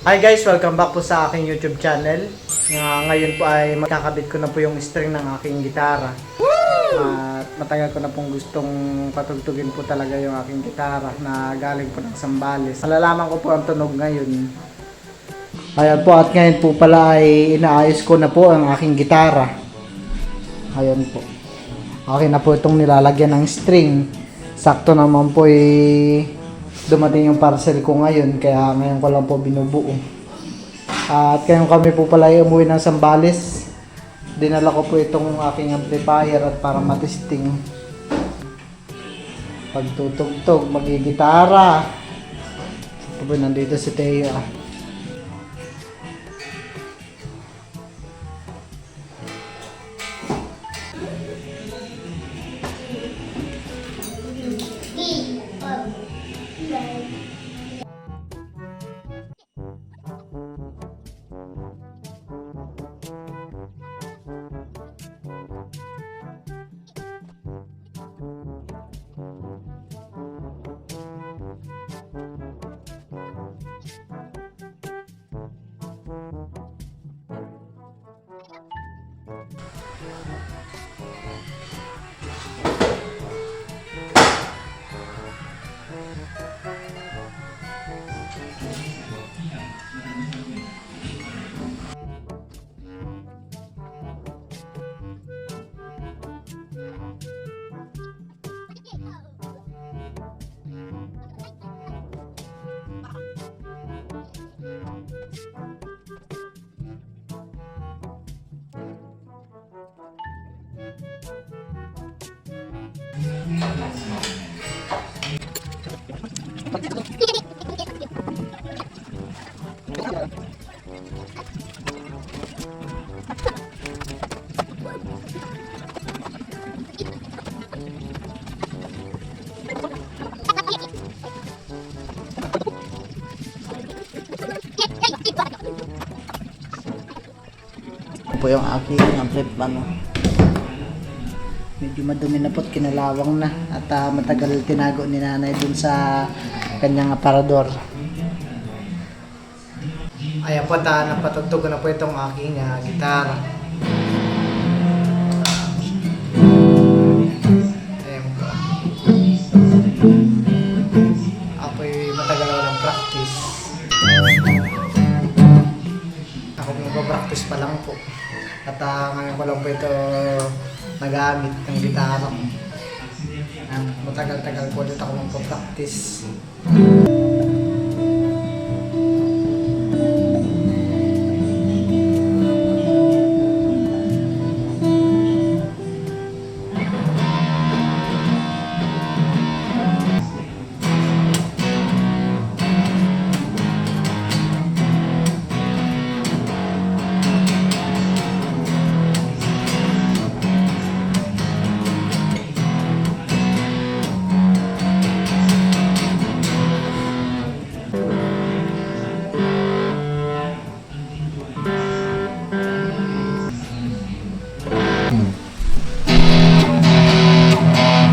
Hi guys! Welcome back po sa aking YouTube channel. Ngayon po ay magkakabit ko na po yung string ng aking gitara. At matagal ko na pong gustong patugtugin po talaga yung aking gitara na galing po ng Zambales. Malalaman ko po ang tunog ngayon. Ayan po, at ngayon po pala ay inaayos ko na po ang aking gitara. Ayan po. Okay na po itong nilalagyan ng string. Sakto naman po dumating yung parcel ko ngayon, kaya ngayon ko lang po binubuo. At ngayon kami po pala ay umuwi ng Zambales. Dinala ko po itong aking amplifier at para matesting pagtutugtog, magigitara. Ito po, nandito si Teo. Po yung aking amplifier, medyo madumi na po at kinalawang na at matagal tinago ni nanay dun sa kanyang aparador. Ayan po, napatugtog ko na po itong aking gitara. Ayan po. Ako'y matagal ako ng practice. Ako magpa-practice pa lang po. At ngayon ko lang po ito nagamit ng gitara. Matagal-tagal po ulit ako magpa-practice.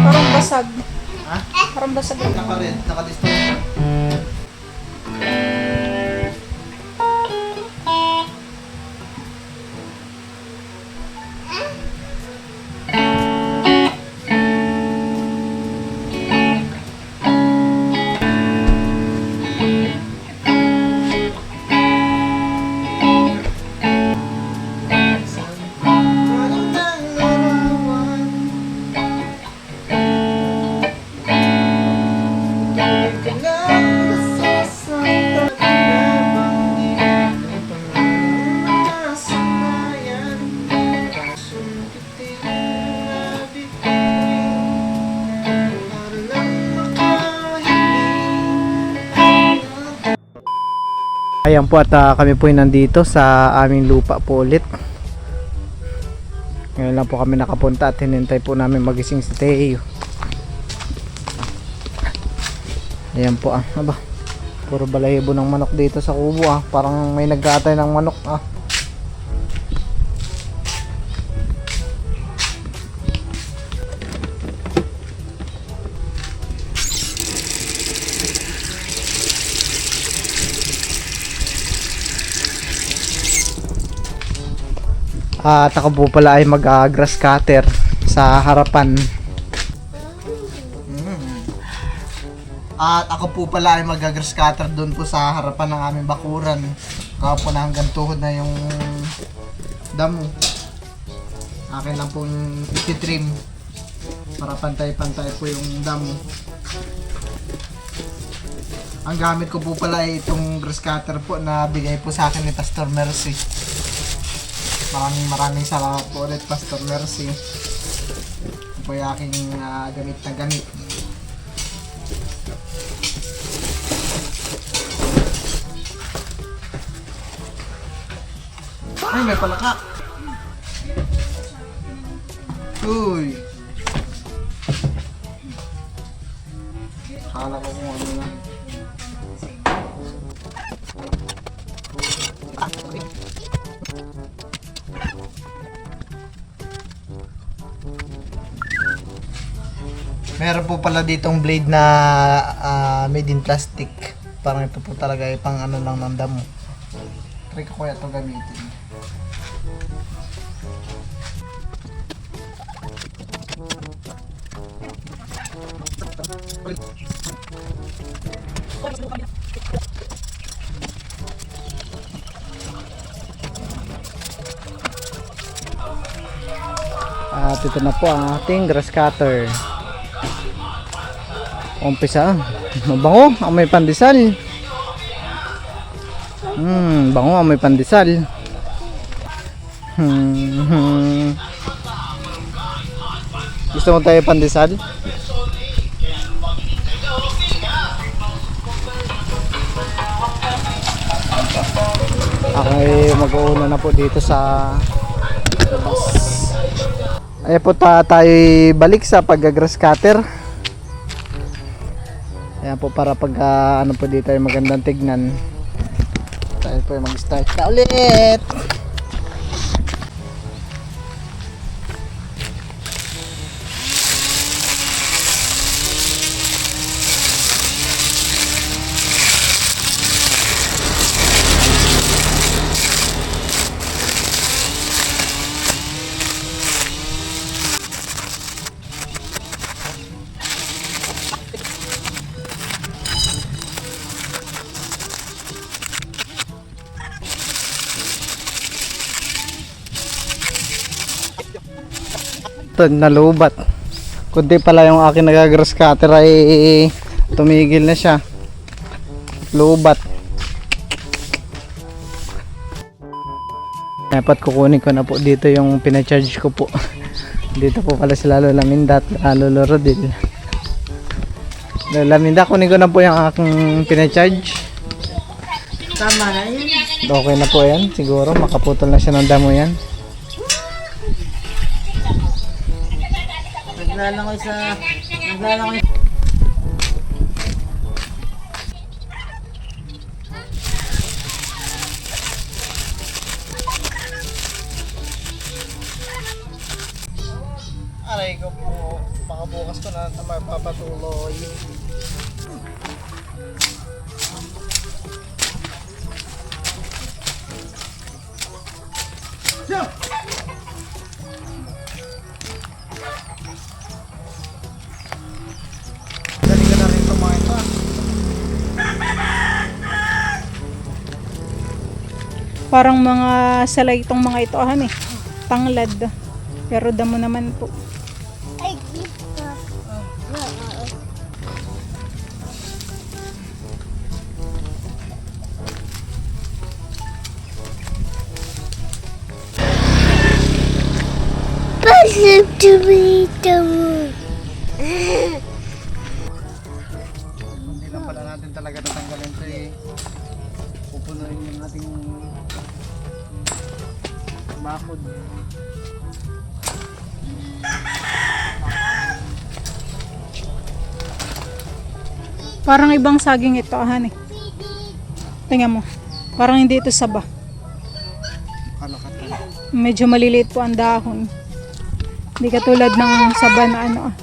Parang basag. Ha? Parang basag. Naka-distortion. Ayan po, at kami po nandito sa aming lupa po ulit. Ngayon lang po kami nakapunta at hinintay po namin magising si Teo. Ayan po, aba, puro balahibo ng manok dito sa kubo, parang may nag-aatay ng manok. At ako po pala ay mag-grass cutter sa harapan. At ako po pala ay mag-grass cutter doon po sa harapan ng aming bakuran. Kaya po na hanggang tuhod na yung damo. Akin lang pong ititrim para pantay-pantay po yung damo. Ang gamit ko po pala ay itong grass cutter po na bigay po sa akin ni Pastor Mercy. Maraming salamat po ulit, Pastor Mercy. Ito po yung aking gamit na gamit. Ay, may palaka. Uy. Kala ko kung ano lang. Meron po pala ditong blade na made in plastic. Parang ito po talaga ay pang ano lang ng damo. Try ko kaya ito gamitin. At ito na po ang ating grass cutter. Umpisa. Mabango, amoy pandesal. Bango, amoy pandesal. Gusto mo tayo pandesal? Ako ay mag-uuna na po dito sa labas. Ay po tayo balik sa pag-grass cutter. Ayan po para pag ano po dito ay magandang tignan. Tayo po ay mag-start na ulit. Nalubat. Kundi pala yung aking nagagrass cutter ay tumigil na siya. Lubat. Dapat kukunin ko na po dito yung pinacharge ko po. Dito po pala sila Lola Minda at Lolo Rodil. Lola Minda, kunin ko na po yung aking pinacharge. Tama na yun. Okay na po yan. Siguro makaputol na siya ng damo yan. Naglalangoy Aray ko po, baka bukas ko na mapapatuloy. Dali ka na rin ito mga ito. Parang mga salay itong mga ito eh. Tanglad. Pero damo naman po. Ay, dito. Pasok tomato. Hindi lang pala natin talaga tatanggalin ito eh. Pupunuin yung ating bakod. Parang ibang saging ito eh. Tingnan mo. Parang hindi ito saba. Kalakatan. Medyo maliliit po ang dahon. Hindi katulad ng saba na ano ah.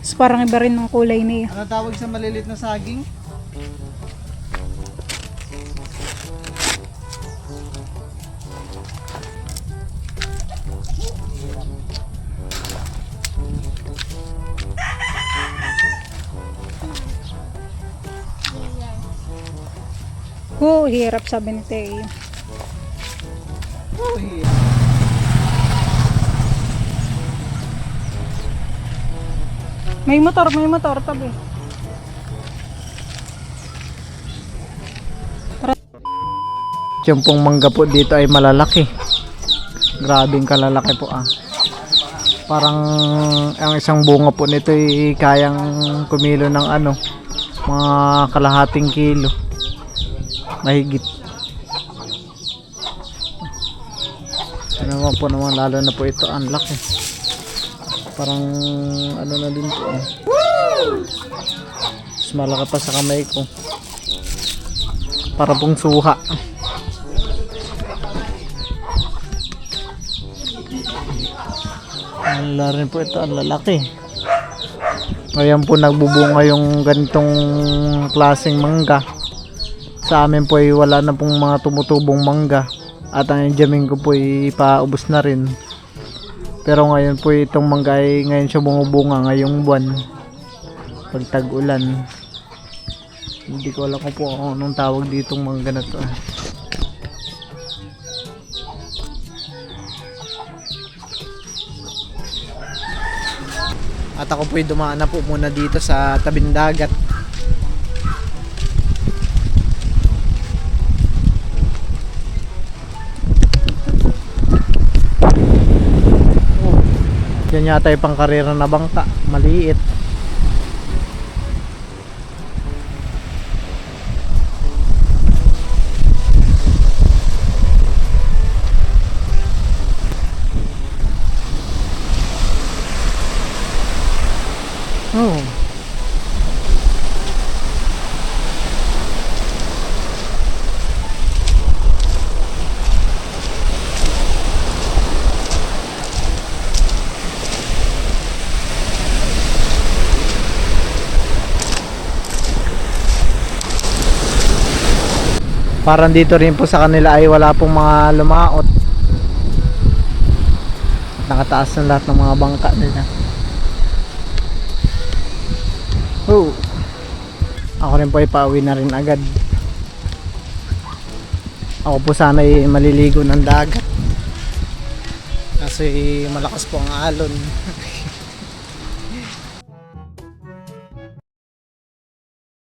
Mas parang iba rin ng kulay niya. Ano tawag sa malilit na saging? Hirap sabi ni Teo. May motor tabi. Yung pong mangga po dito ay malalaki. Grabing kalalaki po Parang ang isang bunga po nito ay kayang kumilo ng mga kalahating kilo. Mahigit. Ano po naman, lalo na po ito, ang laki. Parang na din po. Mas malaki pa sa kamay ko. Para pong suha. Ang rin po ito, ang lalaki. Ngayon po nagbubunga yung ganitong klaseng mangga. Sa amin po ay wala na pong mga tumutubong mangga. At ang jamming ko po ay paubos na rin. Pero ngayon po itong mangga ay ngayon siya bumubunga ngayong buwan. Pag tag-ulan. Hindi ko alam kung anong tawag ditong mangga na to. At ako po'y dumaan na po muna dito sa tabing dagat. Yan yata yung pangkarera na bangka. Maliit. Oh. Parang dito rin po sa kanila ay wala pong mga lumaot. Nakataas na lahat ng mga bangka nila. Oh. Ako rin po ay pauwi na rin agad. Ako po sana ay maliligo ng dagat. Kasi malakas po ang alon.